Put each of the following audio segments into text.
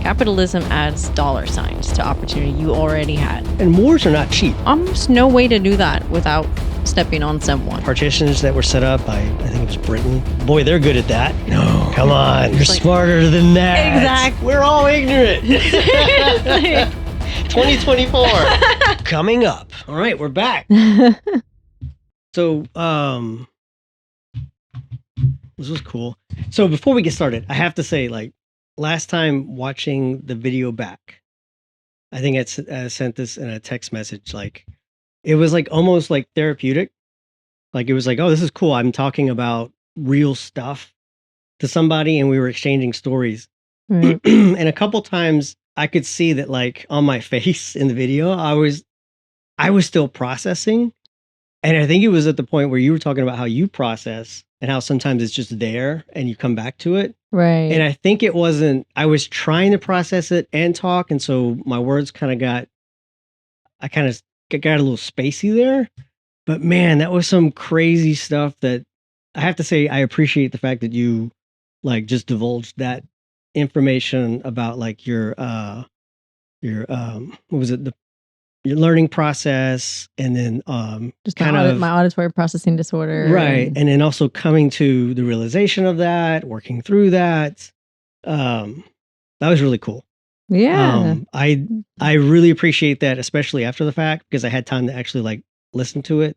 Capitalism adds dollar signs to opportunity you already had. And wars are not cheap. Almost no way to do that without stepping on someone. Partitions that were set up by, I think it was Britain. Boy, they're good at that. No. Come on. You're like, smarter than that. Exactly. We're all ignorant. 2024. Coming up. All right, we're back. So, this was cool. So before we get started, I have to say, like, last time watching the video back, I think I sent this in a text message. Like, it was like almost like therapeutic. Like, it was like, oh, this is cool. I'm talking about real stuff to somebody, and we were exchanging stories. Right. And a couple times I could see that, like, on my face in the video, I was still processing. And I think it was at the point where you were talking about how you process and how sometimes it's just there and you come back to it. Right. And I think it wasn't, I was trying to process it and talk. And so my words kind of got a little spacey there. But man, that was some crazy stuff that I have to say, I appreciate the fact that you like just divulged that information about like your what was it? Your learning process, and then just my auditory processing disorder. Right. And then also coming to the realization of that, working through that. That was really cool. Yeah. I really appreciate that, especially after the fact, because I had time to actually like listen to it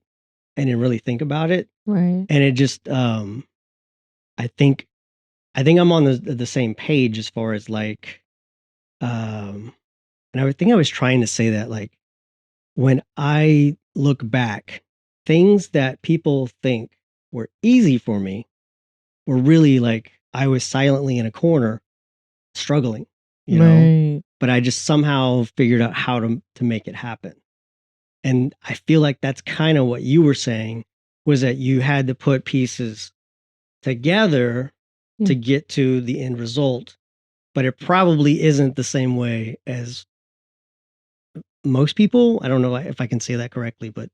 and then really think about it. Right. And it just I think I'm on the same page as far as like and I think I was trying to say that, like, when I look back, things that people think were easy for me were really like I was silently in a corner struggling, you know, but I just somehow figured out how to make it happen. And I feel like that's kind of what you were saying, was that you had to put pieces together to get to the end result, but it probably isn't the same way as most people. I don't know if I can say that correctly, but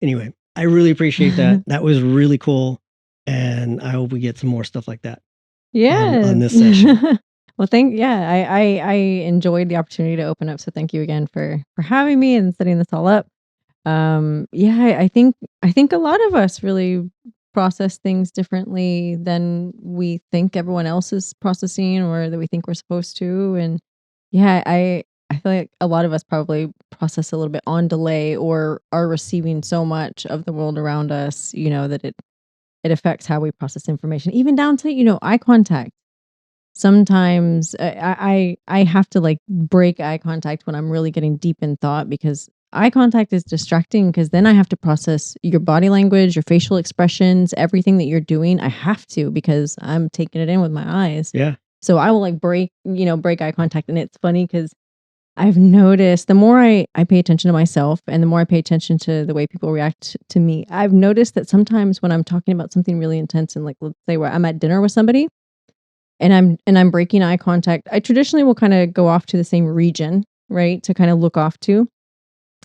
anyway, I really appreciate that. That was really cool. And I hope we get some more stuff like that. On this session. Well, I enjoyed the opportunity to open up. So thank you again for having me and setting this all up. I think a lot of us really process things differently than we think everyone else is processing, or that we think we're supposed to. And I feel like a lot of us probably process a little bit on delay, or are receiving so much of the world around us, that it affects how we process information, even down to, eye contact. Sometimes I have to like break eye contact when I'm really getting deep in thought, because eye contact is distracting, because then I have to process your body language, your facial expressions, everything that you're doing. I have to, because I'm taking it in with my eyes. Yeah. So I will like break eye contact. And it's funny because I've noticed the more I pay attention to myself, and the more I pay attention to the way people react to me, I've noticed that sometimes when I'm talking about something really intense, and like, let's say where I'm at dinner with somebody and I'm breaking eye contact, I traditionally will kind of go off to the same region, right? To kind of look off to.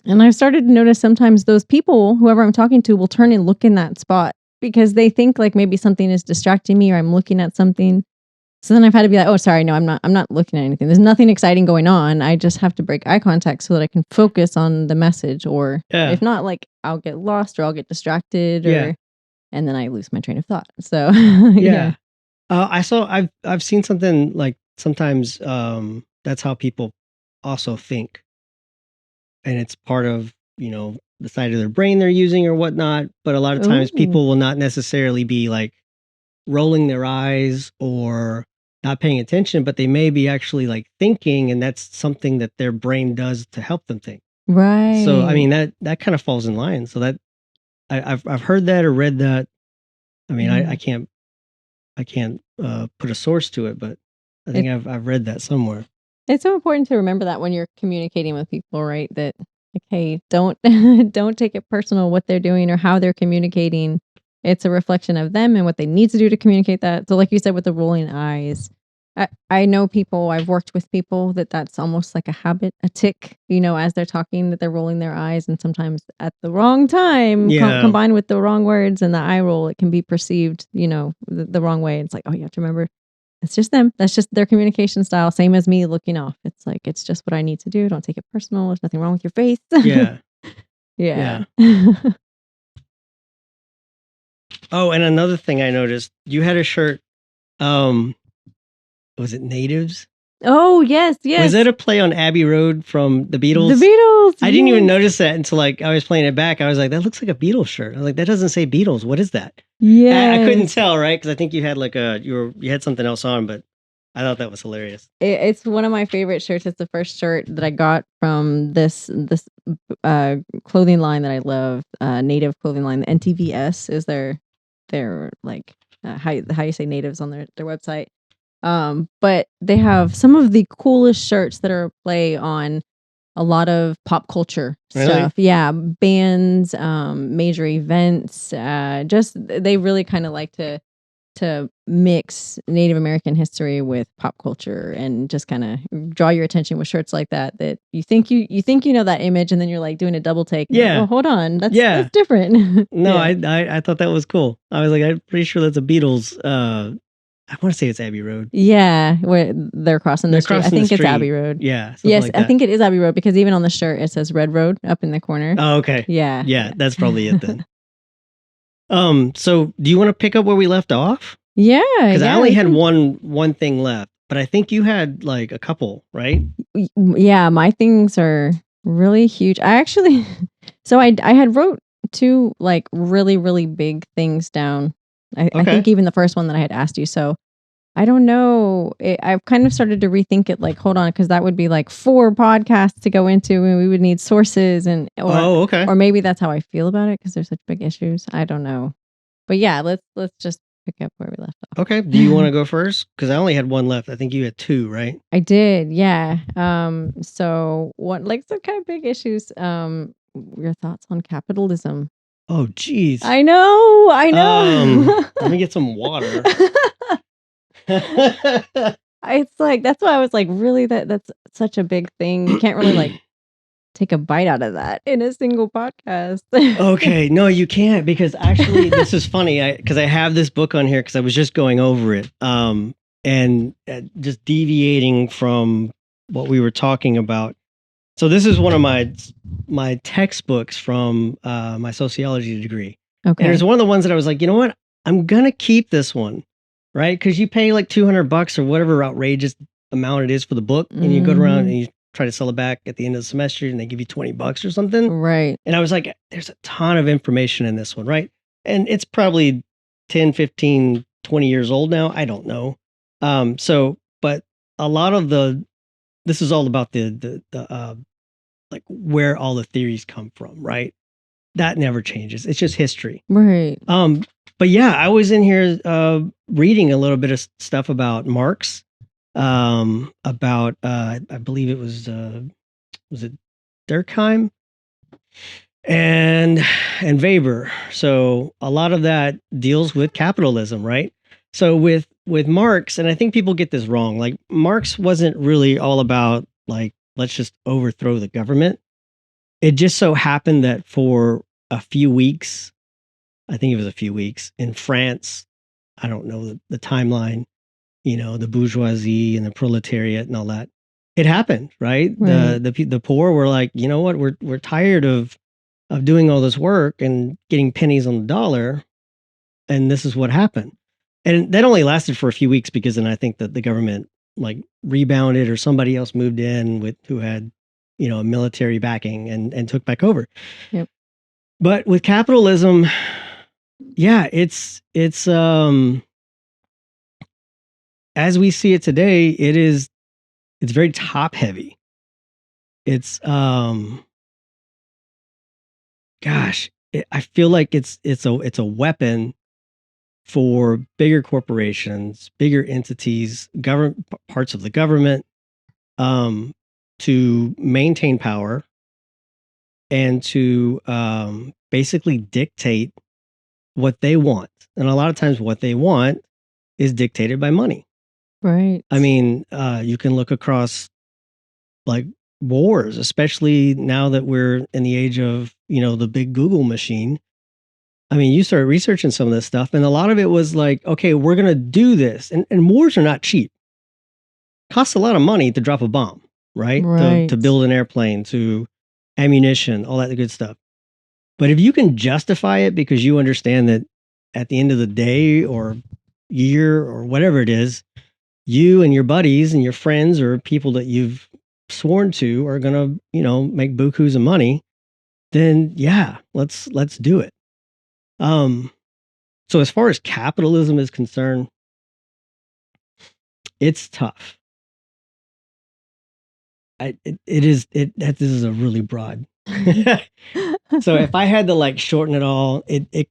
And I've started to notice sometimes those people, whoever I'm talking to, will turn and look in that spot, because they think like maybe something is distracting me, or I'm looking at something. So then I've had to be like, oh, sorry, no, I'm not looking at anything. There's nothing exciting going on. I just have to break eye contact so that I can focus on the message. Or if not, like, I'll get lost, or I'll get distracted, and then I lose my train of thought. So I've seen something like sometimes that's how people also think. And it's part of, the side of their brain they're using or whatnot. But a lot of times people will not necessarily be like rolling their eyes or not paying attention, but they may be actually like thinking, and that's something that their brain does to help them think. Right. So I mean that kind of falls in line. So that I've heard that or read that. I mean, I can't put a source to it, but I think I've read that somewhere. It's so important to remember that when you're communicating with people, right? That like, hey, don't don't take it personal what they're doing or how they're communicating. It's a reflection of them and what they need to do to communicate that. So like you said, with the rolling eyes, I know people, I've worked with people that's almost like a habit, a tick, as they're talking, that they're rolling their eyes, and sometimes at the wrong time, combined with the wrong words and the eye roll, it can be perceived, the wrong way. It's like, oh, you have to remember, That's just them. That's just their communication style. Same as me looking off. It's like, it's just what I need to do. Don't take it personal. There's nothing wrong with your face. Yeah. Yeah. Oh, and another thing I noticed, you had a shirt. Um, was it Natives? Oh, yes, Was that yes. a play on Abbey Road from the The Beatles? Beatles. I didn't even Yes. notice that until like I was playing it back. I was like, that looks like a Beatles shirt. I was like, that doesn't say Beatles. What is that? I couldn't Yes. tell, right? Because I think you had like you had something else on, but I thought that was hilarious. It's one of my favorite shirts. It's the first shirt that I got from this clothing line that I love. Native clothing line. The NTVS is their like how you say natives on their website. But they have some of the coolest shirts that are a play on a lot of pop culture Really? stuff. Yeah, bands, major events. Just they really kind of like to mix Native American history with pop culture and just kind of draw your attention with shirts like that you think you know that image, and then you're like doing a double take. And Yeah. like, oh, hold on, that's Yeah. different. No, Yeah. I thought that was cool. I was like, I'm pretty sure that's a Beatles. I want to say it's Abbey Road. Yeah, where they're crossing They're the street. I crossing the think it's Abbey street. Road. Yeah, something Yes, like I that. think it is Abbey Road because even on the shirt it says Red Road up in the corner. Oh, okay. Yeah. Yeah, that's probably it then. So do you want to pick up where we left off? Yeah, Because I yeah, only we had can- one thing left, but I think you had like a couple, right? Yeah, my things are really huge. I actually so I had wrote two like really really big things down. I Okay. think even the first one that I had asked you. So I don't know. I've kind of started to rethink it. Like, hold on, because that would be like 4 podcasts to go into, and we would need sources Oh, okay. or maybe that's how I feel about it because there's such big issues. I don't know, but yeah, let's just pick up where we left off. Okay. Do you want to go first? Because I only had one left. I think you had 2, right? I did, yeah. So what, like, some kind of big issues? Your thoughts on capitalism? Oh, geez. I know. Let me get some water. It's like that's why I was like, really, that's such a big thing. You can't really like take a bite out of that in a single podcast. Okay, no, you can't, because actually this is funny. Because I have this book on here because I was just going over it, and just deviating from what we were talking about. So this is one of my textbooks from my sociology degree, and Okay. it's one of the ones that I was like, you know what, I'm gonna keep this one, right? Because you pay like $200 or whatever outrageous amount it is for the book, and you go around and you try to sell it back at the end of the semester, and they give you $20 or something. Right. And I was like, there's a ton of information in this one, right? And it's probably 10, 15, 20 years old now. I don't know. But a lot of this is all about the like where all the theories come from, right? That never changes. It's just history. Right. But yeah, I was in here reading a little bit of stuff about Marx, about I believe it was it Durkheim and Weber. So a lot of that deals with capitalism, right? So with Marx, and I think people get this wrong. Like, Marx wasn't really all about like, let's just overthrow the government. It just so happened that for a few weeks, I think it was a few weeks in France, I don't know the timeline, the bourgeoisie and the proletariat and all that. It happened, right? Right. The poor were like, you know what, we're tired of doing all this work and getting pennies on the dollar, and this is what happened. And that only lasted for a few weeks, because then I think that the government like rebounded, or somebody else moved in with who had a military backing, and took back over. Yep. But with capitalism, yeah, it's as we see it today, it's very top heavy. It's gosh, I feel like it's a weapon for bigger corporations, bigger entities, government parts of the government, to maintain power, and to basically dictate what they want. And a lot of times, what they want is dictated by money. Right. I mean, you can look across like wars, especially now that we're in the age of the big Google machine. I mean, you started researching some of this stuff, and a lot of it was like, okay, we're gonna do this, and wars are not cheap. Costs a lot of money to drop a bomb, right? To Right. build an airplane, to ammunition, all that good stuff. But if you can justify it because you understand that at the end of the day or year or whatever it is, you and your buddies and your friends or people that you've sworn to are gonna, make bukus of money, then yeah, let's do it. Um, so as far as capitalism is concerned, it's tough. It is this is a really broad. So if I had to like shorten it all, it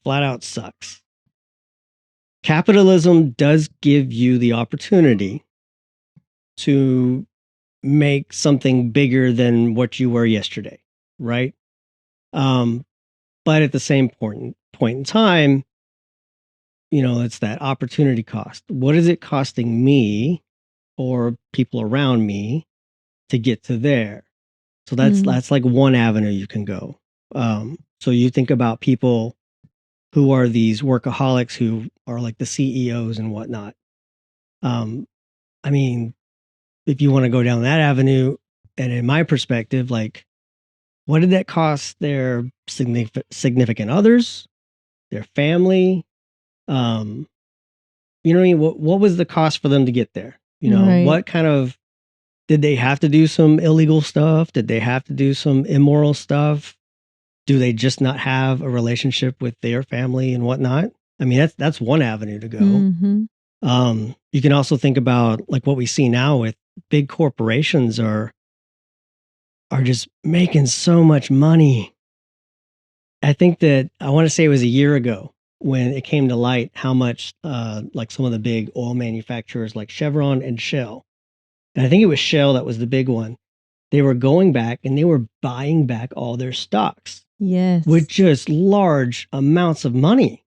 flat out sucks. Capitalism does give you the opportunity to make something bigger than what you were yesterday, right? Um, but at the same point in time, it's that opportunity cost. What is it costing me or people around me to get to there? So Mm, that's like one avenue you can go. So you think about people who are these workaholics who are like the CEOs and whatnot. Um, I mean, if you want to go down that avenue, and in my perspective, like, what did that cost their significant others, their family? Um, you know what I mean? What was the cost for them to get there? right. What kind of did they have to do some illegal stuff? Did they have to do some immoral stuff? Do they just not have a relationship with their family and whatnot? I mean, that's one avenue to go. Mhm. You can also think about like what we see now with big corporations are just making so much money. I think that I want to say it was a year ago when it came to light how much like some of the big oil manufacturers like Chevron and Shell, and I think it was Shell that was the big one. They were going back and they were buying back all their stocks with Yes. just large amounts of money.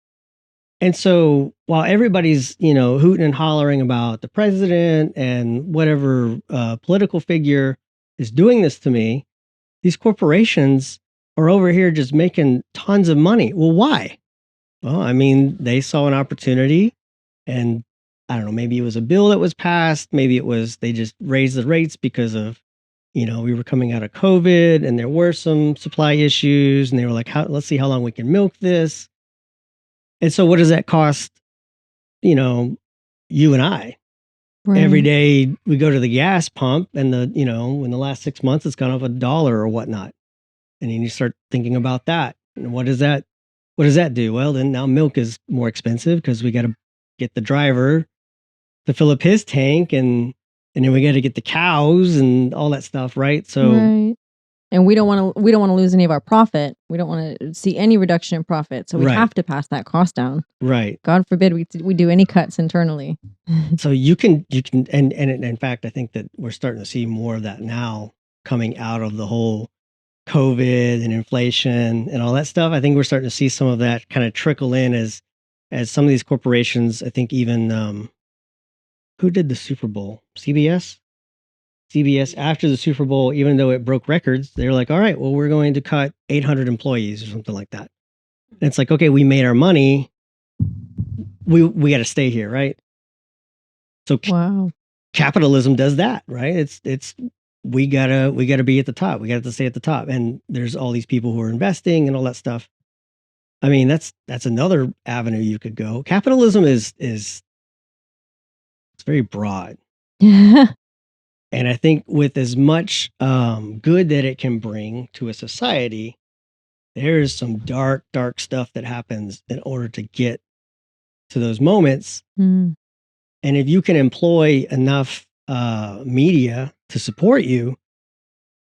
And so while everybody's, hooting and hollering about the president and whatever political figure is doing this to me, these corporations are over here just making tons of money. Well, why? Well, I mean, they saw an opportunity and I don't know, maybe it was a bill that was passed. Maybe it was they just raised the rates because of, we were coming out of COVID and there were some supply issues and they were like, let's see how long we can milk this. And so what does that cost, you know, you and I? Every Right. day we go to the gas pump and in the last 6 months it's gone up $1 or whatnot. And then you start thinking about that. And what does that do? Well, then now milk is more expensive because we got to get the driver to fill up his tank and then we got to get the cows and all that stuff, right? So Right. And we don't wanna lose any of our profit. We don't wanna see any reduction in profit, so we right, have to pass that cost down. right. God forbid we do any cuts internally. So you can and in fact I think that we're starting to see more of that now coming out of the whole COVID and inflation and all that stuff. I think we're starting to see some of that kind of trickle in as some of these corporations, I think even who did the Super Bowl? CBS? CBS after the Super Bowl, even though it broke records, they're like, all right, well, we're going to cut 800 employees or something like that. And it's like, okay, we made our money. We got to stay here, right? So Wow. capitalism does that, right? It's we gotta be at the top. We got to stay at the top. And there's all these people who are investing and all that stuff. I mean, that's another avenue you could go. Capitalism is it's very broad. And I think with as much good that it can bring to a society, there's some dark, dark stuff that happens in order to get to those moments. Mm, And if you can employ enough media to support you,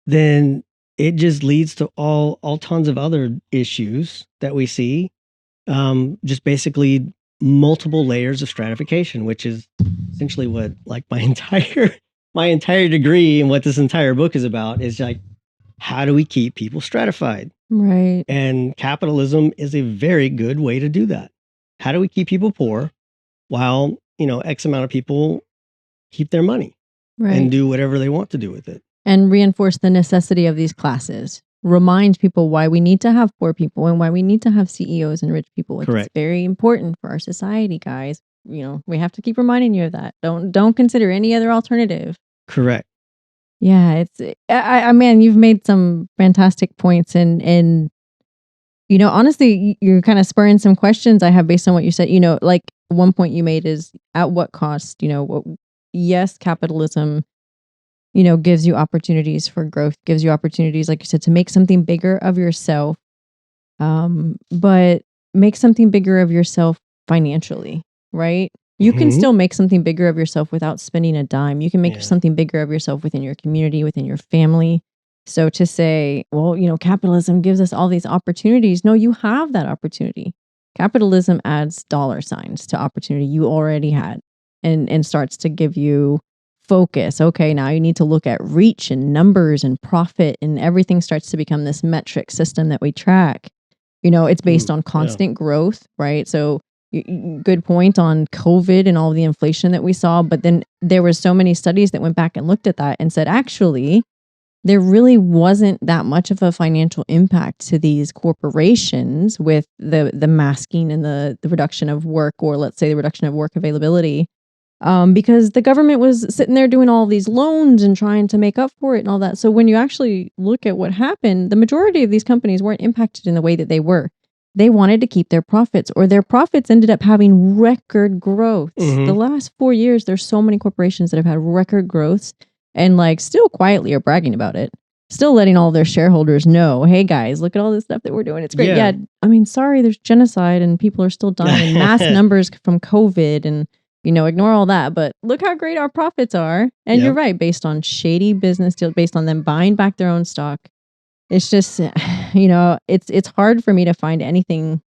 then it just leads to all tons of other issues that we see. Just basically multiple layers of stratification, which is essentially what like my entire degree and what this entire book is about is like how do we keep people stratified? right, And capitalism is a very good way to do that. How do we keep people poor while, X amount of people keep their money and right. do whatever they want to do with it? And reinforce the necessity of these classes. remind people why we need to have poor people and why we need to have CEOs and rich people. Like, it's Correct. very important for our society, guys. We have to keep reminding you of that. Don't consider any other alternative. Correct. Yeah, man, you've made some fantastic points, and honestly, you're kind of spurring some questions I have based on what you said. Like, one point you made is, at what cost? Yes, capitalism, gives you opportunities for growth, gives you opportunities, like you said, to make something bigger of yourself, but make something bigger of yourself financially, right? You can Hmm. still make something bigger of yourself without spending a dime. You can make Yeah. something bigger of yourself within your community, within your family. So to say, well, capitalism gives us all these opportunities. No, you have that opportunity. Capitalism adds dollar signs to opportunity you already had, and starts to give you focus. Okay, now you need to look at reach and numbers and profit, and everything starts to become this metric system that we track. It's based on Yeah. constant growth, right? So, good point on COVID and all the inflation that we saw. But then there were so many studies that went back and looked at that and said, actually, there really wasn't that much of a financial impact to these corporations with the masking and the reduction of work, or let's say the reduction of work availability, because the government was sitting there doing all these loans and trying to make up for it and all that. So when you actually look at what happened, the majority of these companies weren't impacted in the way that they were. They wanted to keep their profits, or their profits ended up having record growths. Hmm. The last 4 years, there's so many corporations that have had record growths, and like still quietly are bragging about it. Still letting all their shareholders know, hey guys, look at all this stuff that we're doing. It's great. Yeah. Yeah, I mean, sorry, there's genocide and people are still dying in mass numbers from COVID, and ignore all that. But look how great our profits are. And you're Yep. right, based on shady business deals, based on them buying back their own stock. It's just, it's hard for me to find anything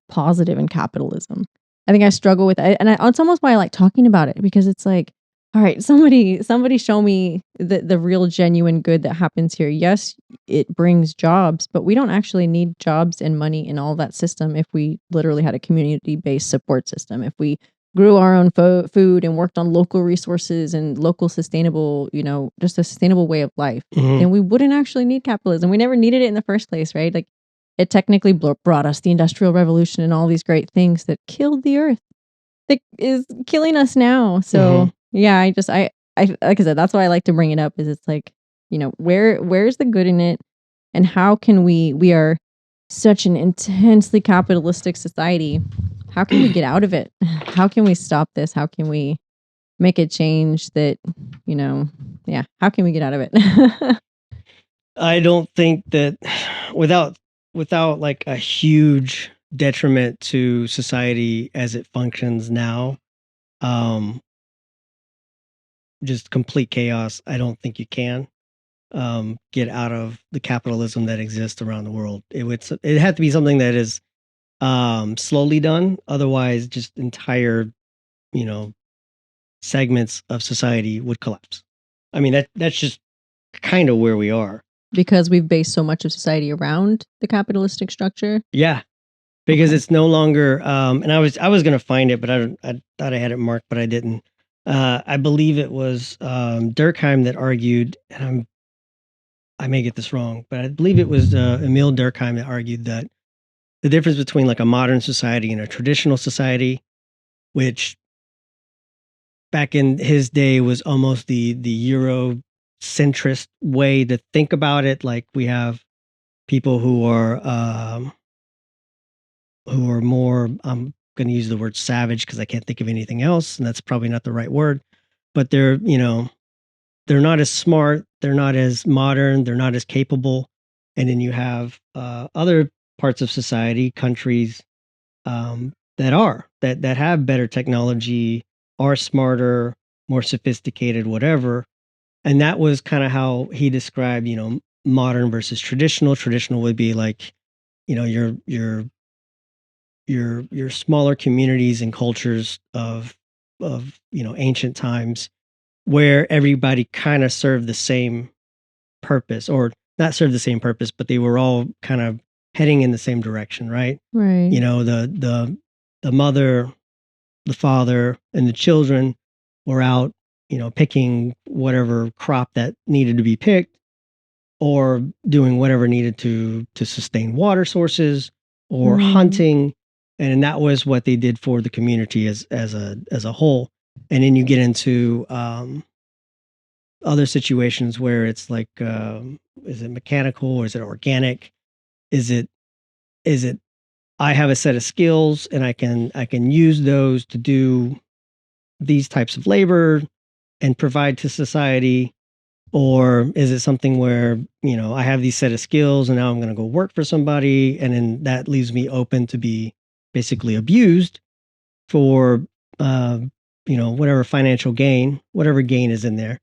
positive in capitalism. I think I struggle with it, and it's almost why I like talking about it, because it's like, all right, somebody show me the real genuine good that happens here. Yes, it brings jobs, but we don't actually need jobs and money and all that system if we literally had a community-based support system. If we grew our own food and worked on local resources and local sustainable, just a sustainable way of life, Hmm. then we wouldn't actually need capitalism. We never needed it in the first place, right? Like, it technically brought us the Industrial Revolution and all these great things that killed the earth, that is killing us now. Hmm. So yeah, I like I said, that's why I like to bring it up. Is it's like, where's the good in it, and how can we are such an intensely capitalistic society. How can we get out of it? How can we stop this? How can we make a change that, you know, yeah, how can we get out of it? I don't think that without like a huge detriment to society as it functions now, um, just complete chaos. I don't think you can get out of the capitalism that exists around the world. It had to be something that is slowly done. Otherwise, just entire you know segments of society would collapse. I mean that's just kind of where we are. Because we've based so much of society around the capitalistic structure. Yeah, because Okay. it's no longer. And I was gonna find it, but I thought I had it marked, but I didn't. I believe it was Durkheim that argued, and I may get this wrong, but I believe it was Emil Durkheim that argued that the difference between like a modern society and a traditional society, which back in his day was almost the Eurocentrist way to think about it. Like we have people who are more. I'm going to use the word savage because I can't think of anything else, and that's probably not the right word. But they're not as smart, they're not as modern, they're not as capable. And then you have other parts of society, countries that have better technology, are smarter, more sophisticated, whatever. And that was kind of how he described, modern versus traditional. Traditional would be like, your smaller communities and cultures of ancient times where everybody kind of served the same purpose, or not serve the same purpose, but they were all kind of heading in the same direction, right? Right. The mother, the father, and the children were out, picking whatever crop that needed to be picked, or doing whatever needed to sustain water sources or Mm. hunting. And that was what they did for the community as a whole. And then you get into other situations where it's like, is it mechanical or is it organic? Is it I have a set of skills and I can use those to do these types of labor and provide to society? Or is it something where, I have these set of skills and now I'm going to go work for somebody, and then that leaves me open to be basically abused for, uh, whatever financial gain, whatever gain is in there.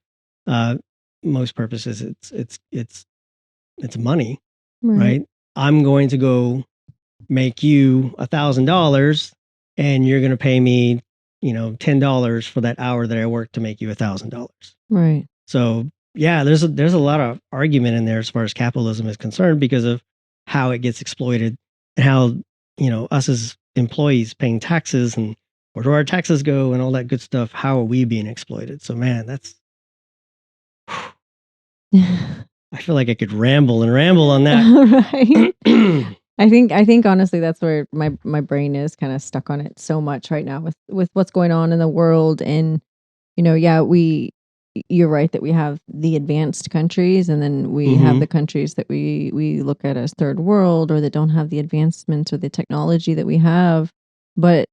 Uh, Most purposes, it's money, Right. right? I'm going to go make you $1,000, and you're going to pay me, $10 for that hour that I worked to make you $1,000. Right. So yeah, there's a lot of argument in there as far as capitalism is concerned, because of how it gets exploited, and how, us as employees paying taxes, and where do our taxes go and all that good stuff. How are we being exploited? So man, that's I feel like I could ramble and ramble on that. Right. I think honestly that's where my brain is kind of stuck on it so much right now with what's going on in the world. And yeah, you're right that we have the advanced countries, and then we have Hmm. the countries that we look at as third world, or that don't have the advancements or the technology that we have. But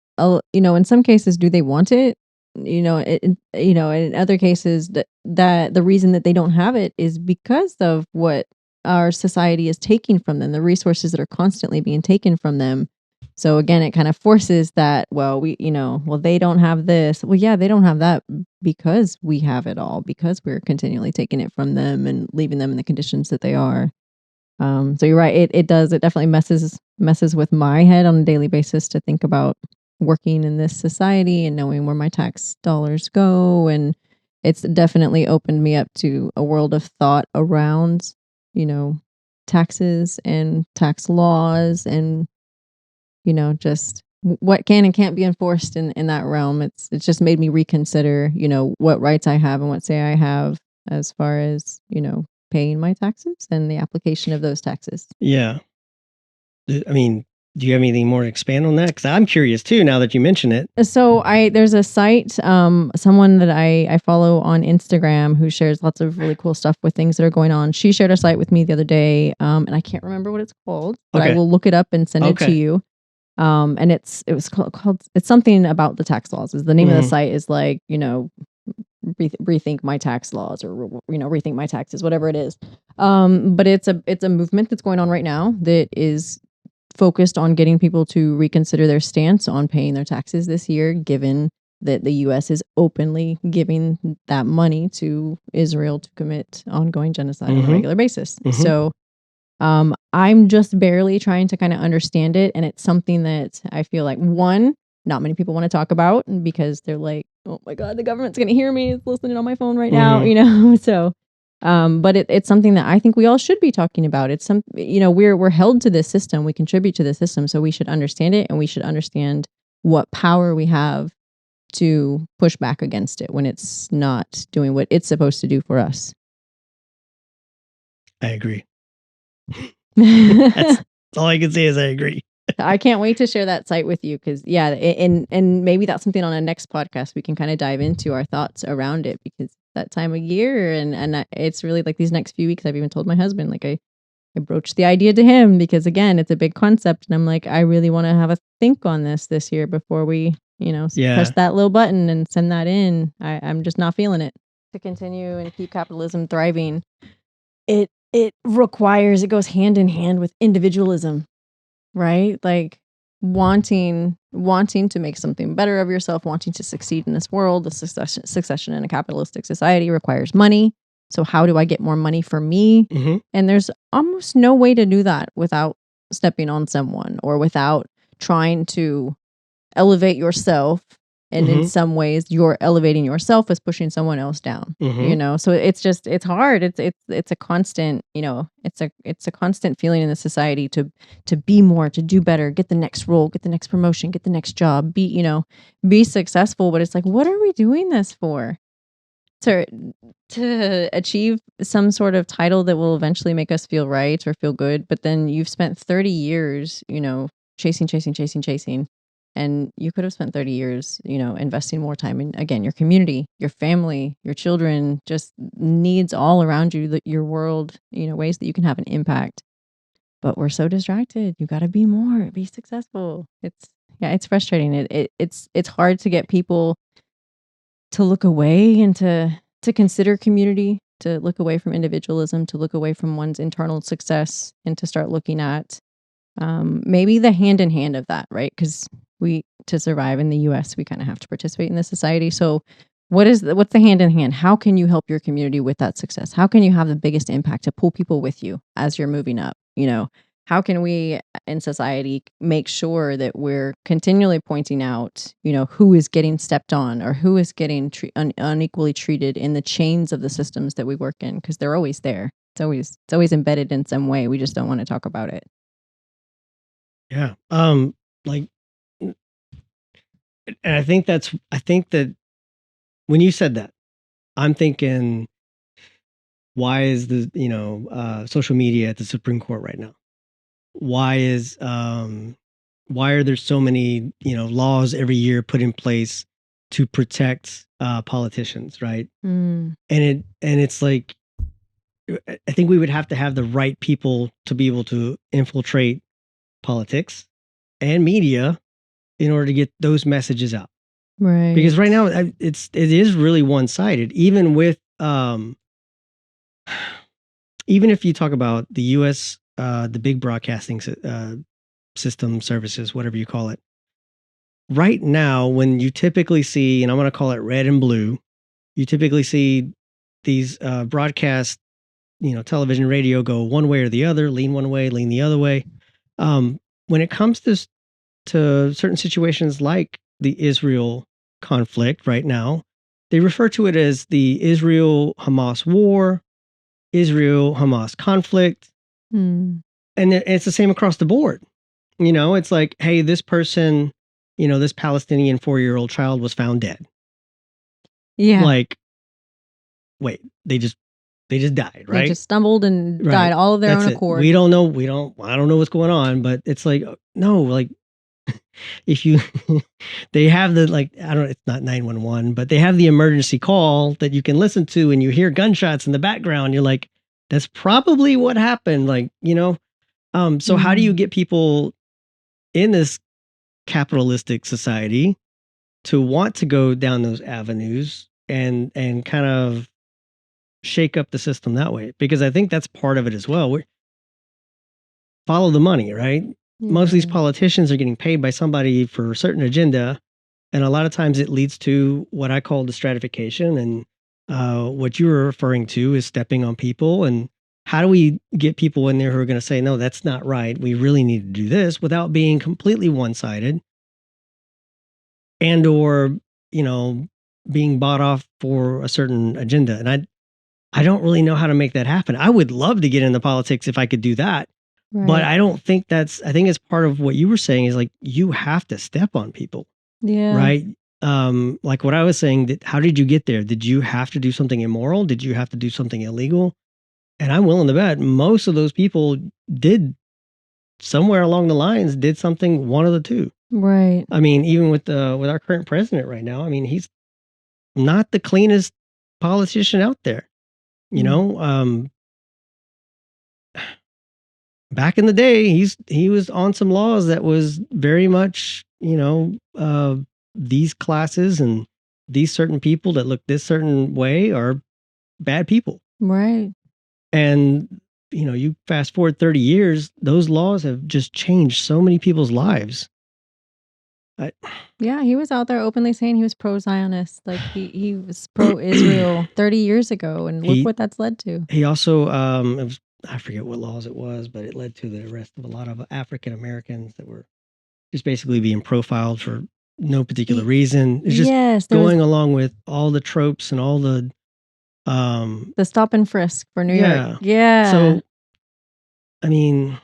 in some cases, do they want it? In other cases, that the reason that they don't have it is because of what our society is taking from them, the resources that are constantly being taken from them. So again, it kind of forces that, well, they don't have this. Well, yeah, they don't have that because we have it all, because we're continually taking it from them and leaving them in the conditions that they are. So you're right. It definitely messes with my head on a daily basis to think about working in this society and knowing where my tax dollars go. And it's definitely opened me up to a world of thought around, you know, taxes and tax laws, and just what can and can't be enforced in that realm. It's just made me reconsider, what rights I have and what say I have as far as, paying my taxes and the application of those taxes. Yeah. I mean, do you have anything more to expand on that? Because I'm curious too, now that you mention it. So there's a site, someone that I follow on Instagram who shares lots of really cool stuff with things that are going on. She shared a site with me the other day, and I can't remember what it's called, but I Okay. will look it up and send it to Okay. you. And it was called it's something about the tax laws. Is the name of the Hmm. site is like, rethink my tax laws, or rethink my taxes, whatever it is. But it's a movement that's going on right now that is focused on getting people to reconsider their stance on paying their taxes this year, given that the US is openly giving that money to Israel to commit ongoing genocide on a Hmm. regular basis. Hmm. So I'm just barely trying to kind of understand it. And it's something that I feel like, one, not many people want to talk about, because they're like, oh my God, the government's going to hear me. It's listening on my phone right now, Hmm. So, but it's something that I think we all should be talking about. It's we're held to this system. We contribute to the system. So we should understand it, and we should understand what power we have to push back against it when it's not doing what it's supposed to do for us. I agree. That's all I can say is I agree. I can't wait to share that site with you, because yeah, and maybe that's something on a next podcast we can kind of dive into our thoughts around it, because that time of year, it's really like these next few weeks. I've even told my husband, like, I broached the idea to him, because again, it's a big concept, and I'm like, I really want to have a think on this year before we press Yeah. that little button and send that in. I'm just not feeling it. To continue and keep capitalism thriving, it goes hand in hand with individualism, right? Like wanting to make something better of yourself, wanting to succeed in this world. The succession in a capitalistic society requires money. So how do I get more money for me? Hmm. And there's almost no way to do that without stepping on someone, or without trying to elevate yourself. And in Hmm. some ways, you're elevating yourself as pushing someone else down. Hmm. So it's hard. It's a constant, it's a constant feeling in the society to be more, to do better, get the next role, get the next promotion, get the next job, be successful. But it's like, what are we doing this for? to achieve some sort of title that will eventually make us feel right or feel good, but then you've spent 30 years, chasing, chasing, chasing, chasing, and you could have spent 30 years, investing more time in, again, your community, your family, your children, just needs all around you, your world, ways that you can have an impact. But we're so distracted. You gotta be more, be successful. Yeah, it's frustrating. It's hard to get people to look away and to consider community, to look away from individualism, to look away from one's internal success, and to start looking at maybe the hand in hand of that, right? Because to survive in the U.S., we kind of have to participate in this society. So, what's the hand in hand? How can you help your community with that success? How can you have the biggest impact to pull people with you as you're moving up? How can we in society make sure that we're continually pointing out, who is getting stepped on or who is getting unequally treated in the chains of the systems that we work in? Because they're always there. It's always embedded in some way. We just don't want to talk about it. Yeah. Like, and I think that when you said that, I'm thinking, why is social media at the Supreme Court right now? Why is why are there so many laws every year put in place to protect politicians, right? Mm, And it's like, I think we would have to have the right people to be able to infiltrate politics and media in order to get those messages out. right. Because right now it is really one sided. Even if you talk about the U.S. The big broadcasting system services, whatever you call it. Right now, when you typically see, and I'm going to call it red and blue, you typically see these broadcast, television, radio go one way or the other, lean one way, lean the other way. When it comes to certain situations like the Israel conflict right now, they refer to it as the Israel Hamas war, Israel Hamas conflict, Mm. and it's the same across the board. It's like, hey, this person, this Palestinian 4-year-old child was found dead. Yeah. Like, wait, they just died, They right? just stumbled and died Right. all of their That's own it. accord. We don't know. I don't know what's going on, but it's like, no, like, if you, they have I don't, it's not 911, but they have the emergency call that you can listen to, and you hear gunshots in the background. You're like, that's probably what happened. So how do you Mm. get people in this capitalistic society to want to go down those avenues and kind of shake up the system that way? Because I think that's part of it as well. Follow the money, right? Most of these Yeah. politicians are getting paid by somebody for a certain agenda, and a lot of times it leads to what I call the stratification. And what you were referring to is stepping on people. And how do we get people in there who are going to say, no, that's not right, we really need to do this, without being completely one-sided and or you know being bought off for a certain agenda? And I don't really know how to make that happen. I would love to get into politics if I could do that, but Right. I don't think I think it's part of what you were saying, is like, you have to step on people, Yeah. right? Like what I was saying, how did you get there? Did you have to do something immoral? Did you have to do something illegal? And I'm willing to bet most of those people did, somewhere along the lines, did something, one of the two. Right. I mean, even with our current president right now, I mean, he's not the cleanest politician out there. You Mm. know, back in the day, he was on some laws that was very much, these classes and these certain people that look this certain way are bad people. Right. And you fast forward 30 years, those laws have just changed so many people's lives. I, Yeah, he was out there openly saying he was pro-Zionist, like, he was pro-Israel 30 years ago, and look he what that's led to. he also I forget what laws it was, but it led to the arrest of a lot of African Americans that were just basically being profiled for no particular Ye reason. It's just Yes, there was going along with all the tropes and all the the stop and frisk for New York. yeah. Yeah. So I mean,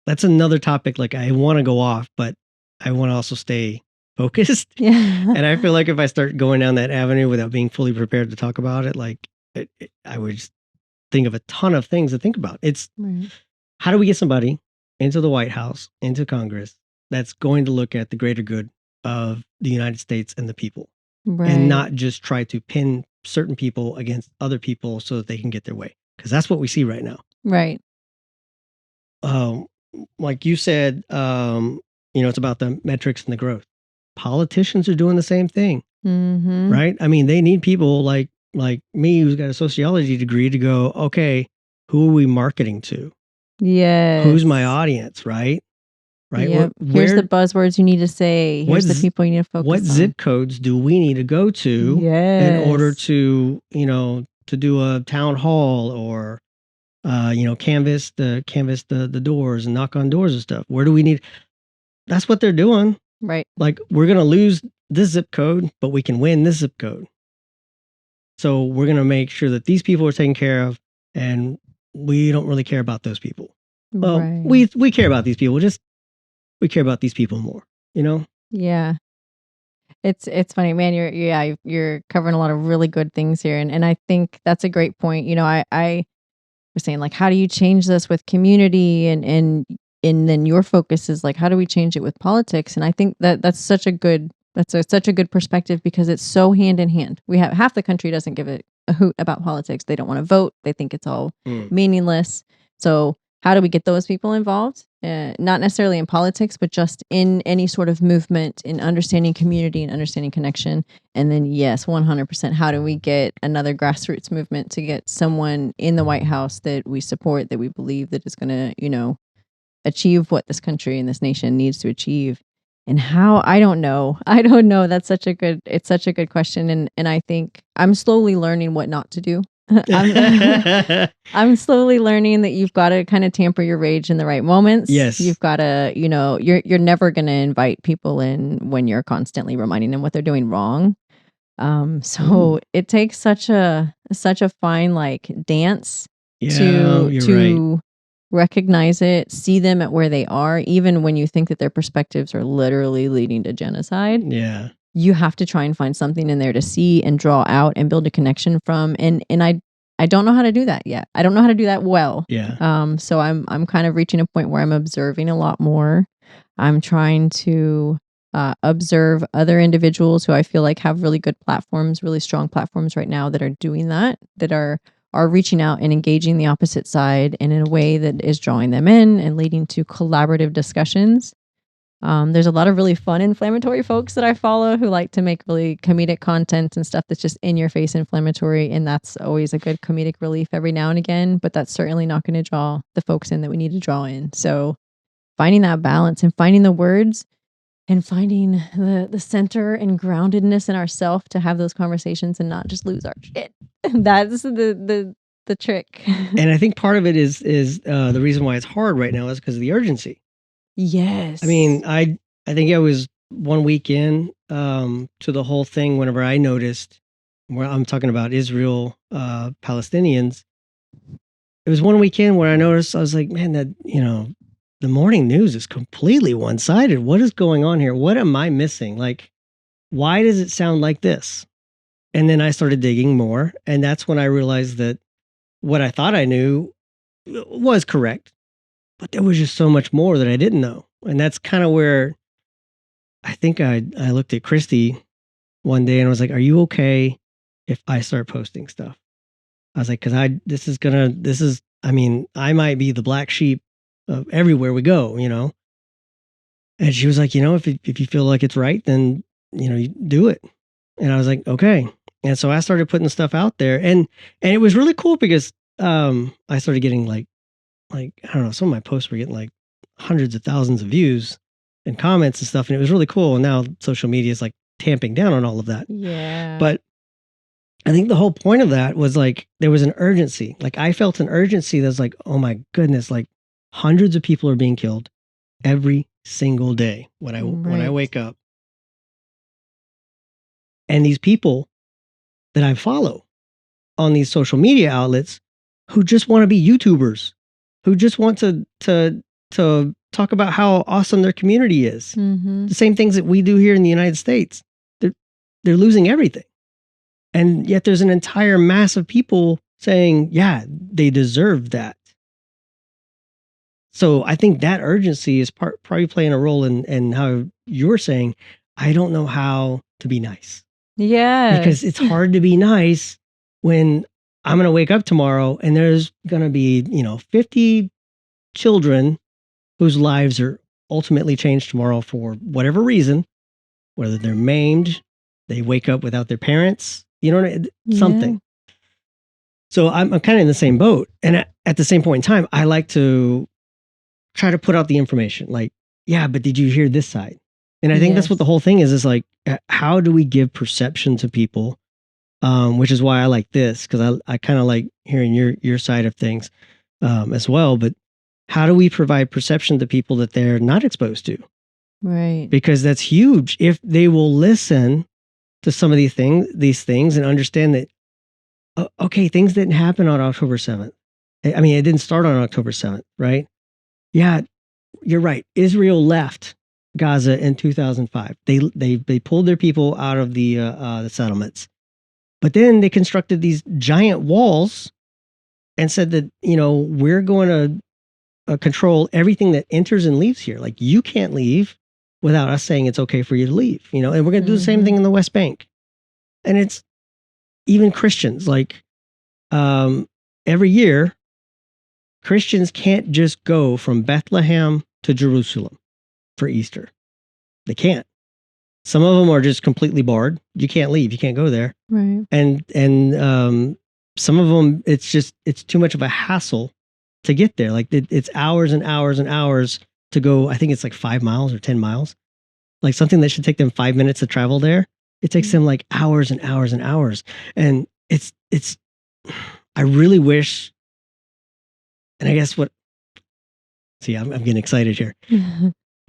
that's another topic. Like, I want to go off, but I want to also stay focused. Yeah. And I feel like if I start going down that avenue without being fully prepared to talk about it, like I would just think of a ton of things to think about. It's Right. how do we get somebody into the White House, into Congress, that's going to look at the greater good of the United States and the people, and Right. not just try to pin certain people against other people so that they can get their way. Because that's what we see right now. Right. Um, like you said, it's about the metrics and the growth. Politicians are doing the same thing, Mhm. right? I mean, they need people like me who's got a sociology degree to go, okay, who are we marketing to? Who's my Yes. audience, right? Right? Yep. Here's the Where buzzwords you need to say. Here's the people you need to what focus on. zip codes do we need to go to in order Yes. to do a town hall or canvas the doors and knock on doors and stuff? Where do we need? That's what they're doing. Right. Like, we're gonna lose this zip code, but we can win this zip code. So we're gonna make sure that these people are taken care of, and we don't really care about those people. Well, Right. we care about these people. Just we care about these people more. You know? Yeah. It's funny, man. You're covering a lot of really good things here, and I think that's a great point. I was saying, like, how do you change this with community, and then your focus is like, how do we change it with politics? And I think that's such a good perspective, because it's so hand in hand. We have half the country doesn't give a hoot about politics. They don't want to vote. They think it's all Mm. meaningless. So how do we get those people involved? Not necessarily in politics, but just in any sort of movement, in understanding community and understanding connection. And then, yes, 100%, how do we get another grassroots movement to get someone in the White House that we support, that we believe that is going to, achieve what this country and this nation needs to achieve? And how, I don't know. I don't know. It's such a good question. And I think I'm slowly learning what not to do. I'm I'm slowly learning that you've got to kind of tamper your rage in the right moments. Yes. You've got to, you're never going to invite people in when you're constantly reminding them what they're doing wrong. So it takes such a fine, like, dance Yeah, you're right. to recognize it, see them at where they are, even when you think that their perspectives are literally leading to genocide. Yeah. You have to try and find something in there to see and draw out and build a connection from. And I don't know how to do that yet. I don't know how to do that well. Yeah. So I'm kind of reaching a point where I'm observing a lot more. I'm trying to observe other individuals who I feel like have really good platforms, really strong platforms right now, that are doing that are reaching out and engaging the opposite side, and in a way that is drawing them in and leading to collaborative discussions. There's a lot of really fun, inflammatory folks that I follow who like to make really comedic content and stuff that's just in your face inflammatory. And that's always a good comedic relief every now and again. But that's certainly not going to draw the folks in that we need to draw in. So finding that balance and finding the words and finding the center and groundedness in ourself to have those conversations and not just lose our shit. That's the trick. And I think part of it is the reason why it's hard right now is because of the urgency. Yes. I mean, I think I was 1 week in to the whole thing whenever I noticed, where I'm talking about Israel, Palestinians. It was 1 weekend where I noticed, I was like, man, that, the morning news is completely one-sided. What is going on here? What am I missing? Like, why does it sound like this? And then I started digging more, and that's when I realized that what I thought I knew was correct, but there was just so much more that I didn't know. And that's kind of where I think I looked at Christy one day and I was like, "Are you okay if I start posting stuff?" I was like, "Cause I mean, I might be the black sheep of everywhere we go, you know?" And she was like, if you feel like it's right, then, you do it." And I was like, "Okay." And so I started putting stuff out there, and it was really cool because I started getting like I don't know, some of my posts were getting like hundreds of thousands of views and comments and stuff, and it was really cool. And now social media is like tamping down on all of that. Yeah. But I think the whole point of that was like there was an urgency. Like I felt an urgency that's like, oh my goodness, like hundreds of people are being killed every single day when I Right. wake up. And these people that I follow on these social media outlets who just want to be YouTubers, who just want to talk about how awesome their community is. Mm-hmm. The same things that we do here in the United States. They're losing everything. And yet there's an entire mass of people saying, yeah, they deserve that. So I think that urgency is probably playing a role in how you're saying, I don't know how to be nice. Because Yes. it's hard to be nice when I'm going to wake up tomorrow and there's going to be, 50 children whose lives are ultimately changed tomorrow for whatever reason, whether they're maimed, they wake up without their parents, something. So I'm kind of in the same boat. And at the same point in time, I like to try to put out the information like, yeah, but did you hear this side? And I think that's what the whole thing is like, how do we give perception to people? Which is why I like this, because I kind of like hearing your side of things as well. But how do we provide perception to people that they're not exposed to? Right. Because that's huge. If they will listen to some of these things and understand that, okay, things didn't happen on October 7th. I mean, it didn't start on October 7th, right? Yeah, you're right. Israel left Gaza in 2005. They pulled their people out of the settlements. But then they constructed these giant walls and said that, we're going to control everything that enters and leaves here. Like, you can't leave without us saying it's okay for you to leave, and we're going to do the same thing in the West Bank. And it's even Christians. Like, every year, Christians can't just go from Bethlehem to Jerusalem for Easter. They can't. Some of them are just completely barred. You can't leave. You can't go there. Right. And some of them, it's too much of a hassle to get there. Like it's hours and hours and hours to go. I think it's like 5 miles or 10 miles. Like something that should take them 5 minutes to travel there. It takes them like hours and hours and hours. And it's, I really wish, and I guess I'm getting excited here.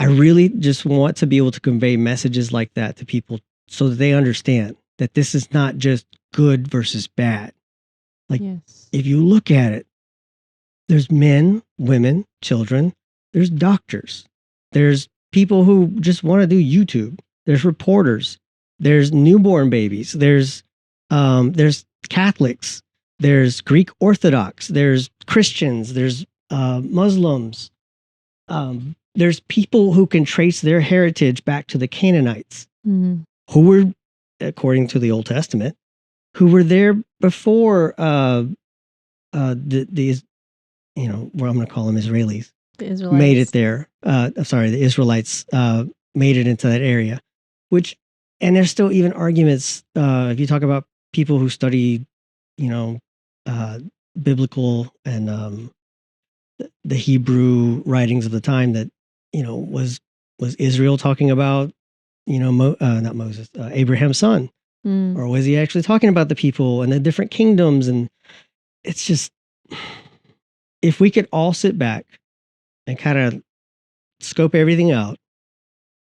I really just want to be able to convey messages like that to people so that they understand that this is not just good versus bad. Like, if you look at it, there's men, women, children, there's doctors, there's people who just want to do YouTube, there's reporters, there's newborn babies, there's Catholics, there's Greek Orthodox, there's Christians, there's Muslims. There's people who can trace their heritage back to the Canaanites, who were, according to the Old Testament, who were there before these, what I'm going to call them Israelis, made it there. The Israelites made it into that area, and there's still even arguments. If you talk about people who study, biblical and the Hebrew writings of the time, that was Israel talking about not Moses, Abraham's son, or was he actually talking about the people and the different kingdoms? And it's just, if we could all sit back and kind of scope everything out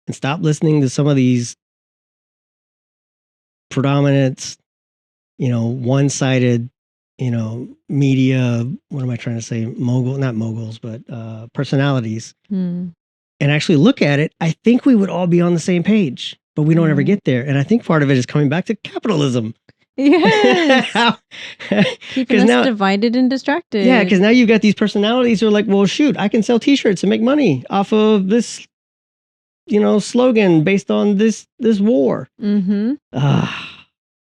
and stop listening to some of these predominant, one-sided, media, what am I trying to say? Not moguls, but personalities. And actually look at it, I think we would all be on the same page, but we don't ever get there. And I think part of it is coming back to capitalism. Yes. Keeping us now divided and distracted. Yeah, because now you've got these personalities who are like, well, shoot, I can sell t-shirts and make money off of this, slogan based on this war.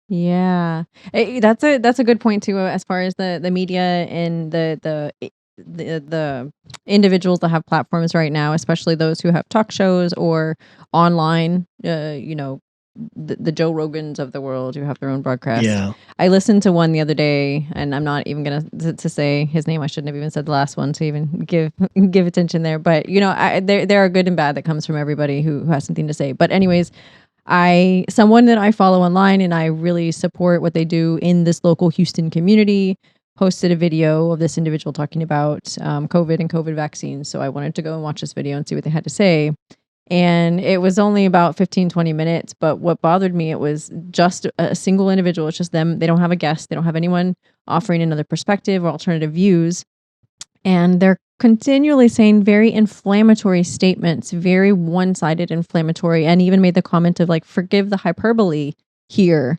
Yeah. That's a good point too, as far as the media and the individuals that have platforms right now, especially those who have talk shows or online, the Joe Rogans of the world who have their own broadcast. Yeah. I listened to one the other day, and I'm not even gonna to say his name. I shouldn't have even said the last one to even give attention there. But there are good and bad that comes from everybody who has something to say. But anyways, someone that I follow online and I really support what they do in this local Houston community posted a video of this individual talking about COVID and COVID vaccines. So I wanted to go and watch this video and see what they had to say. And it was only about 15-20 minutes. But what bothered me, it was just a single individual. It's just them. They don't have a guest. They don't have anyone offering another perspective or alternative views. And they're continually saying very inflammatory statements, very one-sided inflammatory, and even made the comment of like, forgive the hyperbole here.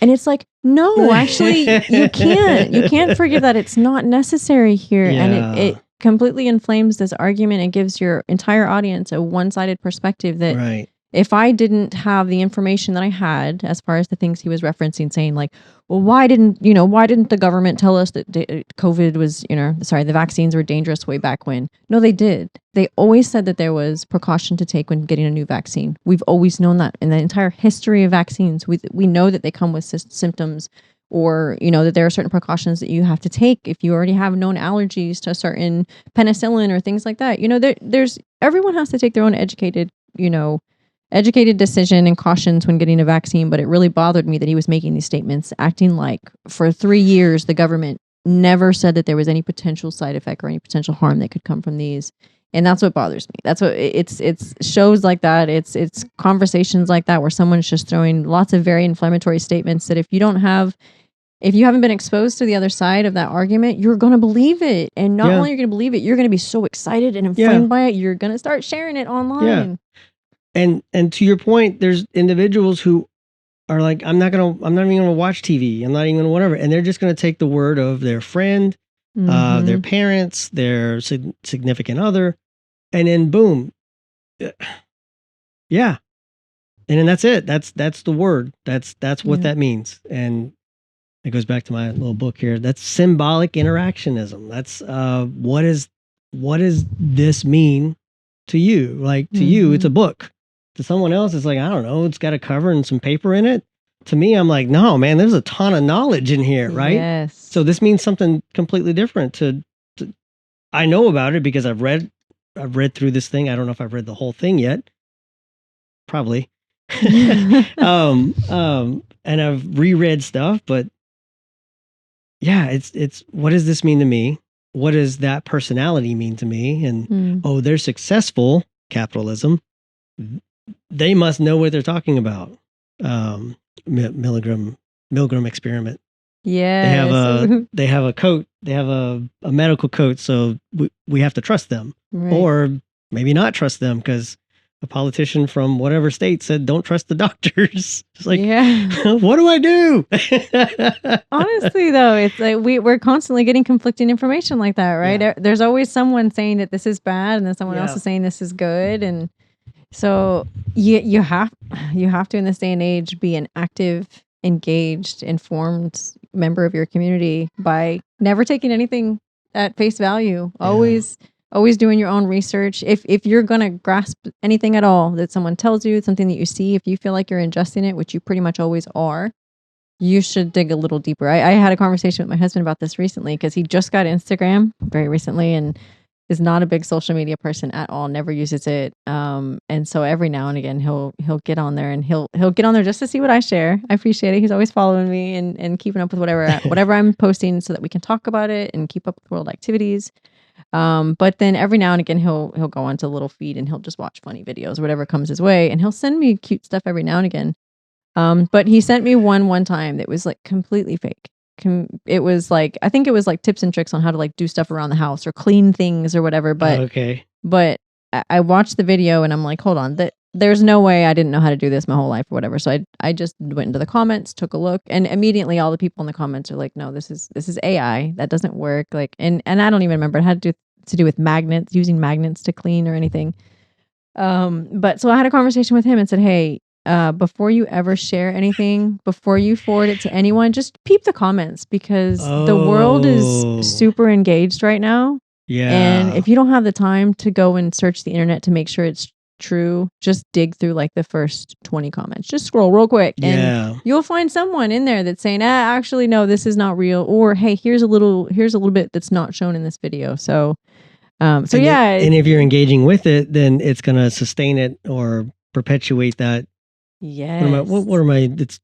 And it's like, no, actually, you can't forgive that. It's not necessary here. And it Yeah. completely inflames this argument and gives your entire audience a one-sided perspective that Right. if I didn't have the information that I had, as far as the things he was referencing, saying like, well, why didn't the government tell us that COVID was, the vaccines were dangerous way back when? No, they did. They always said that there was precaution to take when getting a new vaccine. We've always known that in the entire history of vaccines. We know that they come with symptoms, or that there are certain precautions that you have to take if you already have known allergies to certain penicillin or things like that. There's everyone has to take their own educated decision and cautions when getting a vaccine. But it really bothered me that he was making these statements, acting like for 3 years the government never said that there was any potential side effect or any potential harm that could come from these. And that's what bothers me. That's what it's shows like that. It's conversations like that where someone's just throwing lots of very inflammatory statements that if you haven't been exposed to the other side of that argument, you're going to believe it. And not Yeah. only you're going to believe it, you're going to be so excited and Yeah. inflamed by it, you're going to start sharing it online. And to your point, there's individuals who are like, I'm not even gonna watch TV. I'm not even gonna whatever. And they're just gonna take the word of their friend, their parents, their significant other, and then boom. Yeah. And then that's it. That's the word. That's what that means. And it goes back to my little book here. That's symbolic interactionism. That's what does this mean to you? Like to you, it's a book. To someone else, it's like, I don't know, it's got a cover and some paper in it. To me, I'm like, no, man, there's a ton of knowledge in here, right? Yes. So this means something completely different to I know about it because I've read through this thing. I don't know if I've read the whole thing yet. Probably. And I've reread stuff, but yeah, it's what does this mean to me? What does that personality mean to me? And oh, they're successful, capitalism. They must know what they're talking about. Milgram experiment. Yeah. They have a coat. They have a medical coat, so we have to trust them, Right. or maybe not trust them because a politician from whatever state said don't trust the doctors. It's like, what do I do? Honestly, though, it's like we're constantly getting conflicting information like that, right? Yeah. There's always someone saying that this is bad, and then someone else is saying this is good, and so you have to, in this day and age, be an active, engaged, informed member of your community by never taking anything at face value. Always doing your own research. If you're gonna grasp anything at all that someone tells you, something that you see, if you feel like you're ingesting it, which you pretty much always are, you should dig a little deeper. I had a conversation with my husband about this recently because he just got Instagram very recently and is not a big social media person at all, never uses it. And so every now and again he'll get on there and he'll get on there just to see what I share. I appreciate it. He's always following me and keeping up with whatever I'm posting so that we can talk about it and keep up with world activities. But then every now and again he'll go onto a little feed and he'll just watch funny videos, whatever comes his way, and he'll send me cute stuff every now and again. But he sent me one time that was like completely fake. It was like, I think it was like tips and tricks on how to like do stuff around the house or clean things or whatever. But but I watched the video and I'm like, hold on, there's no way I didn't know how to do this my whole life or whatever. So I just went into the comments, took a look, and immediately all the people in the comments are like, no, this is AI. That doesn't work. Like, and I don't even remember. It had to do with magnets, using magnets to clean or anything. But so I had a conversation with him and said, hey, before you ever share anything, before you forward it to anyone, just peep the comments because the world is super engaged right now. Yeah. And if you don't have the time to go and search the internet to make sure it's true, just dig through like the first 20 comments. Just scroll real quick and you'll find someone in there that's saying, actually, no, this is not real. Or, hey, here's a little bit that's not shown in this video. So and if you're engaging with it, then it's going to sustain it or perpetuate that. Yes. What am I? It's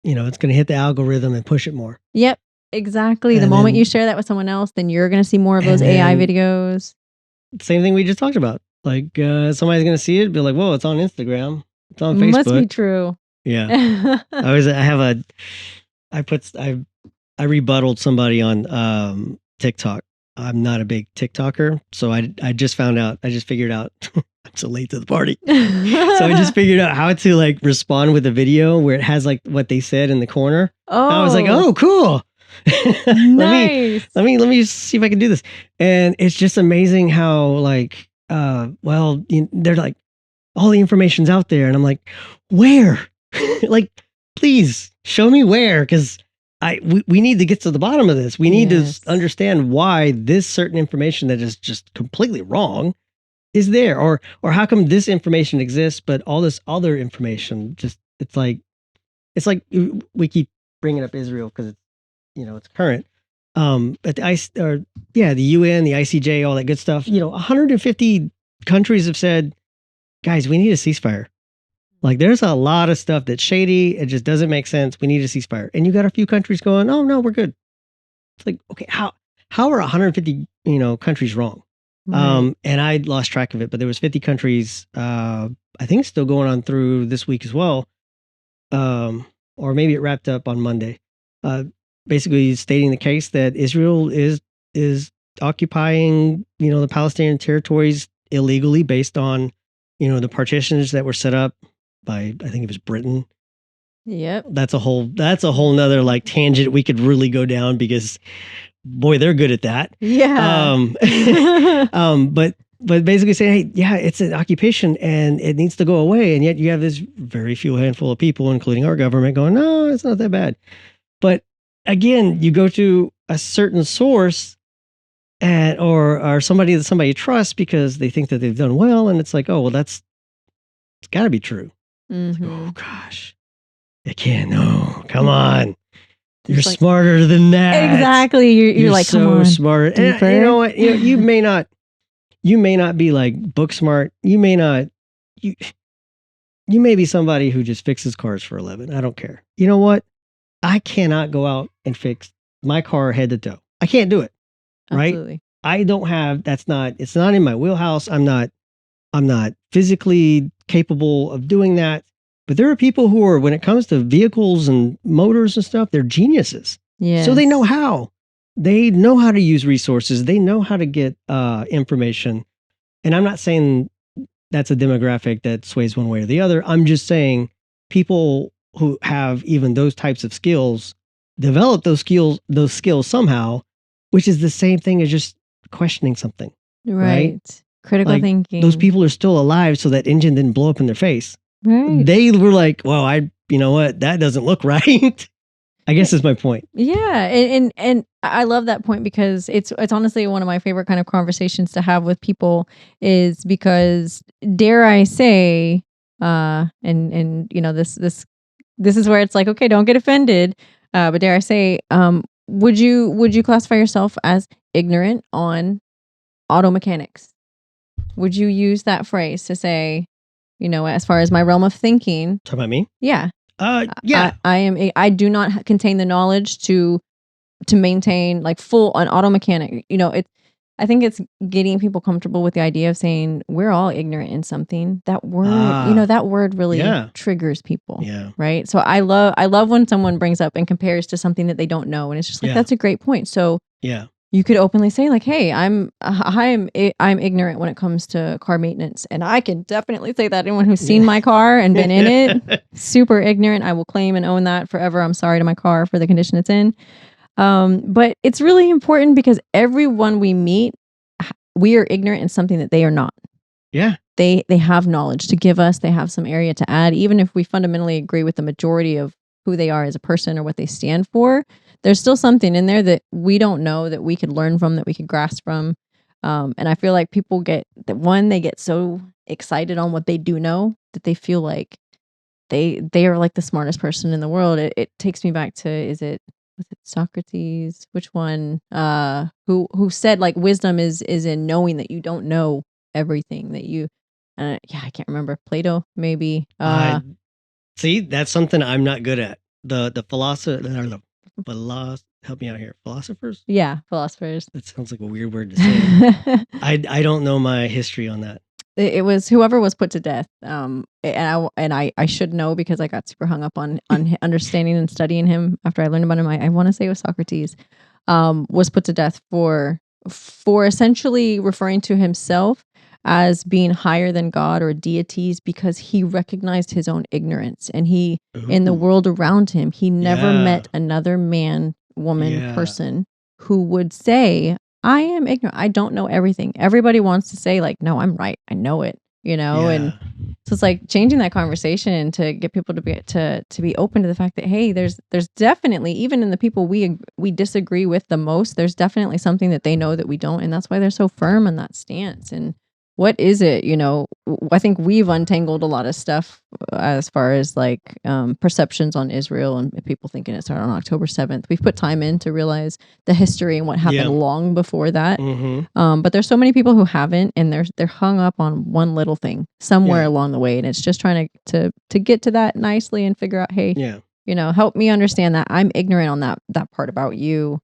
it's going to hit the algorithm and push it more. Yep, exactly. The moment you share that with someone else, then you're going to see more of those AI videos. Same thing we just talked about. Like somebody's going to see it, be like, "Whoa, it's on Instagram. It's on Facebook." Must be true. Yeah. I rebutted somebody on TikTok I'm not a big TikToker, so I just found out. I just figured out. I'm so late to the party. So I just figured out how to like respond with a video where it has like what they said in the corner. I was like, Oh, oh, cool. nice. Let me see if I can do this. And it's just amazing how like well, they're like all the information's out there, and I'm like, where? Like, please show me where, because we need to get to the bottom of this. We need to Yes. understand why this certain information that is just completely wrong is there, or how come this information exists, but all this other information just it's like we keep bringing up Israel because it's it's current. But the IC, or yeah, the UN, the ICJ, all that good stuff. 150 countries have said, guys, we need a ceasefire. Like, there's a lot of stuff that's shady. It just doesn't make sense. We need a ceasefire. And you got a few countries going, oh no, we're good. It's like, okay, how are 150 countries wrong? Right. And I lost track of it, but there was 50 countries. I think still going on through this week as well. Or maybe it wrapped up on Monday. Uh, Basically stating the case that Israel is occupying the Palestinian territories illegally based on the partitions that were set up by, I think it was Britain. Yep. That's a whole nother like tangent we could really go down, because boy, they're good at that. Yeah. But basically saying, hey, yeah, it's an occupation and it needs to go away, and yet you have this very few handful of people, including our government, going, no, it's not that bad. But again, you go to a certain source or somebody that somebody trusts because they think that they've done well, and it's like, oh well, it's got to be true. It's like, oh gosh, again, no, come on. You're like, smarter than that. exactly. You're like, come so on, smart. And deeper. you know what? You may not be like book smart. You may not. You may be somebody who just fixes cars for a living. I don't care. You know what? I cannot go out and fix my car head to toe. I can't do it. Right? Absolutely. I don't have. It's not in my wheelhouse. I'm not physically capable of doing that. But there are people who are, when it comes to vehicles and motors and stuff, they're geniuses. Yeah. So they know how. They know how to use resources. They know how to get information. And I'm not saying that's a demographic that sways one way or the other. I'm just saying people who have even those types of skills develop those skills somehow, which is the same thing as just questioning something. Right? Critical Like, thinking. those people are still alive, so that engine didn't blow up in their face. Right. They were like, well, you know what? That doesn't look right. I guess is my point. Yeah, and I love that point, because it's honestly one of my favorite kind of conversations to have with people, is because, dare I say, and this is where it's like, okay, don't get offended, but dare I say, would you classify yourself as ignorant on auto mechanics? Would you use that phrase to say, as far as my realm of thinking? Talk about me? Yeah. Yeah. I do not contain the knowledge to maintain like full an auto mechanic. I think it's getting people comfortable with the idea of saying we're all ignorant in something. That word, that word really triggers people. Yeah. Right. So I love when someone brings up and compares to something that they don't know, and it's just like, that's a great point. So yeah. You could openly say like, hey, I'm ignorant when it comes to car maintenance. And I can definitely say that. Anyone who's seen my car and been in it, super ignorant. I will claim and own that forever. I'm sorry to my car for the condition it's in. But it's really important, because everyone we meet, we are ignorant in something that they are not. Yeah. They have knowledge to give us. They have some area to add. Even if we fundamentally agree with the majority of who they are as a person or what they stand for, there's still something in there that we don't know, that we could learn from, that we could grasp from. And I feel like people they get so excited on what they do know that they feel like they are like the smartest person in the world. It takes me back to, was it Socrates? Which one? Who said like wisdom is in knowing that you don't know everything, that you I can't remember. Plato, maybe. See, that's something I'm not good at. The philosopher, help me out here. Philosophers? Yeah, philosophers. That sounds like a weird word to say. I don't know my history on that. It was whoever was put to death. And I should know, because I got super hung up on understanding and studying him after I learned about him. I want to say it was Socrates. Was put to death for for essentially referring to himself as being higher than God or deities because he recognized his own ignorance, and he, in the Ooh. world around him, he never Yeah. met another man, woman, Yeah. person who would say, I am ignorant. I don't know everything. Everybody wants to say, like, no, I'm right. I know it, and Yeah. so it's like changing that conversation to get people to be open to the fact that, hey, there's definitely, even in the people we disagree with the most, there's definitely something that they know that we don't, and that's why they're so firm in that stance. And what is it? I think we've untangled a lot of stuff as far as like perceptions on Israel and people thinking it started on October 7th. We've put time in to realize the history and what happened Yeah. long before that. Mm-hmm. But there's so many people who haven't, and they're hung up on one little thing somewhere Yeah. along the way, and it's just trying to get to that nicely and figure out, hey, Yeah. help me understand that I'm ignorant on that part about you.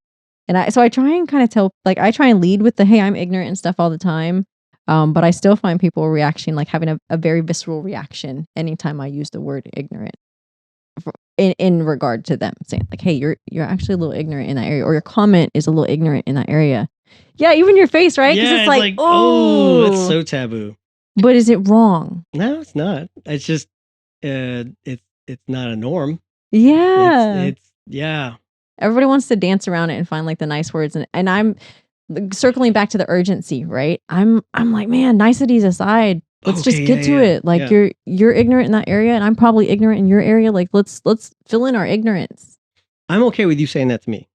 And I try and kind of tell, like, I try and lead with the, hey, I'm ignorant and stuff all the time. But I still find people reaction, like having a very visceral reaction anytime I use the word ignorant in regard to them saying, like, hey, you're actually a little ignorant in that area, or your comment is a little ignorant in that area. Yeah, even your face, right? Because Yeah. it's It's like, like, oh, that's oh, so taboo. but is it wrong? No, it's not. It's just, it's not a norm. Yeah. It's yeah. Everybody wants to dance around it and find like the nice words, and I'm circling back to the urgency, right? I'm like, man, niceties aside, let's just Okay. get to Yeah. it. Like, Yeah. you're ignorant in that area, and I'm probably ignorant in your area. Like, let's fill in our ignorance. I'm okay with you saying that to me.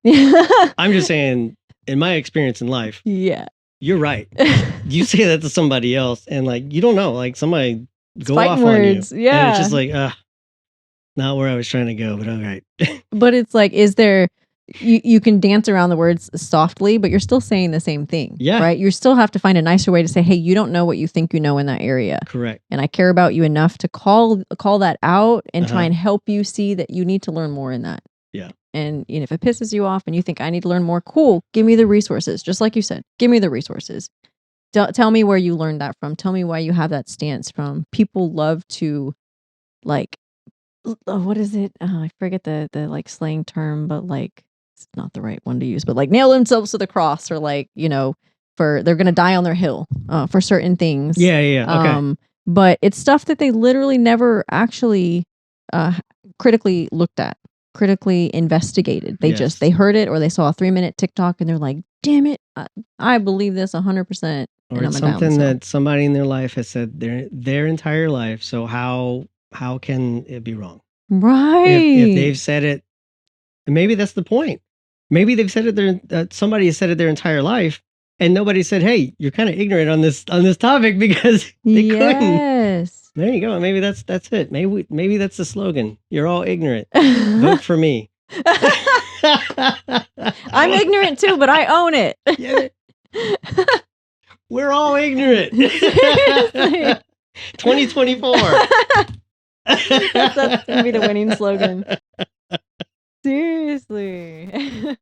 I'm just saying, in my experience in life, Yeah. you're right. You say that to somebody else, and like you don't know, like somebody It's go fighting off on you, words. and it's Yeah. just like, not where I was trying to go, but all right. But it's like, is there, you can dance around the words softly, but you're still saying the same thing, Yeah. right? You still have to find a nicer way to say, hey, you don't know what you think you know in that area. Correct. And I care about you enough to call that out and try Uh-huh. and help you see that you need to learn more in that. Yeah. And if it pisses you off and you think I need to learn more, cool, give me the resources. Just like you said, give me the resources. Tell me where you learned that from. Tell me why you have that stance from. People love to, like, what is it? I forget the like slang term, but like it's not the right one to use. But like nail themselves to the cross, or like, for they're gonna die on their hill for certain things. Yeah. Yeah. Okay. But it's stuff that they literally never actually critically looked at, critically investigated. They Yes. they heard it, or they saw a 3-minute TikTok and they're like, damn it, I believe this 100%. Or And it's I'm down. something So that somebody in their life has said their entire life. So how can it be wrong? If right. they've said it, and maybe that's the point. Maybe they've said it somebody has said it their entire life, and nobody said, "Hey, you're kind of ignorant on this topic," because they couldn't. Yes. There you go. Maybe that's it. Maybe that's the slogan. You're all ignorant. Vote for me. I'm ignorant too, but I own it. Yeah, we're all ignorant. Seriously. 2024. That's gonna be the winning slogan. Seriously.